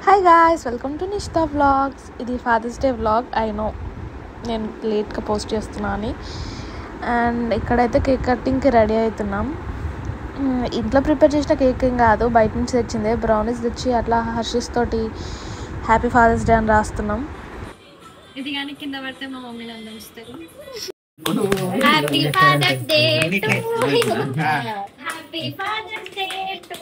Hi guys, welcome to Nishta vlogs. ఇది Father's Day vlog. I know నేను లేట్గా post చేస్తున్నా అని. అండ్ ఇక్కడైతే కేక్ కటింగ్కి రెడీ అవుతున్నాం. ఇంట్లో ప్రిపేర్ చేసిన కేక్ ఏం కాదు, బయట నుంచి తెచ్చిందే. బ్రౌనీస్ తెచ్చి అట్లా హర్షిస్ తోటి హ్యాపీ ఫాదర్స్ డే అని రాస్తున్నాం. ఇది కానీ కింద పడితే మా మమ్మీ నన్ను ఉంచుతారు. Happy father's day to you. Happy father's day to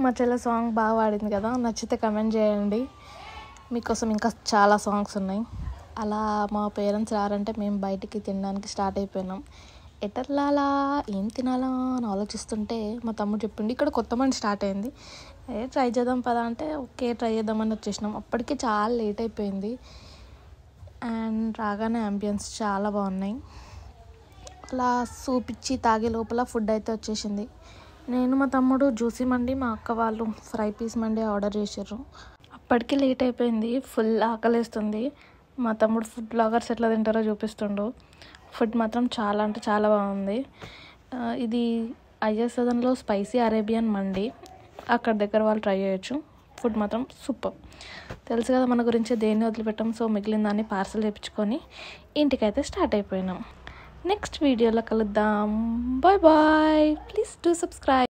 మా చెల్ల సాంగ్ బాగా పాడింది కదా, నచ్చితే కమెంట్ చేయండి. మీకోసం ఇంకా చాలా సాంగ్స్ ఉన్నాయి. అలా మా పేరెంట్స్ రారంటే మేము బయటికి తినడానికి స్టార్ట్ అయిపోయినాం. ఎటర్లాలా ఏం తినాలా అని ఆలోచిస్తుంటే మా తమ్ముడు చెప్పిండు ఇక్కడ కొత్త మంది స్టార్ట్ అయింది, ట్రై చేద్దాం పదా అంటే ఓకే ట్రై చేద్దామని వచ్చేసినాం. అప్పటికి చాలా లేట్ అయిపోయింది. అండ్ రాగానే అంబియన్స్ చాలా బాగున్నాయి. అలా సూప్ ఇచ్చి తాగే లోపల ఫుడ్ అయితే వచ్చేసింది. నేను మా తమ్ముడు జ్యూసీ మండి, మా అక్క వాళ్ళు ఫ్రై పీస్ మండి ఆర్డర్ చేసారు. అప్పటికి లేట్ అయిపోయింది, ఫుల్ ఆకలేస్తుంది. మా తమ్ముడు ఫుడ్ బ్లాగర్స్ ఎట్లా తింటారో చూపిస్తుండు. ఫుడ్ మాత్రం చాలా అంటే చాలా బాగుంది. ఇది ఐఎస్ సదన్లో స్పైసీ అరేబియన్ మండి, అక్కడ దగ్గర వాళ్ళు ట్రై చేయొచ్చు. ఫుడ్ మాత్రం సూపర్. తెలుసు కదా మన గురించి, దేన్ని వదిలిపెట్టాం. సో మిగిలిన దాన్ని పార్సల్ చేయించుకొని ఇంటికైతే స్టార్ట్ అయిపోయినాం. నెక్స్ట్ వీడియోలో కలుద్దాం. Bye bye. Please do subscribe.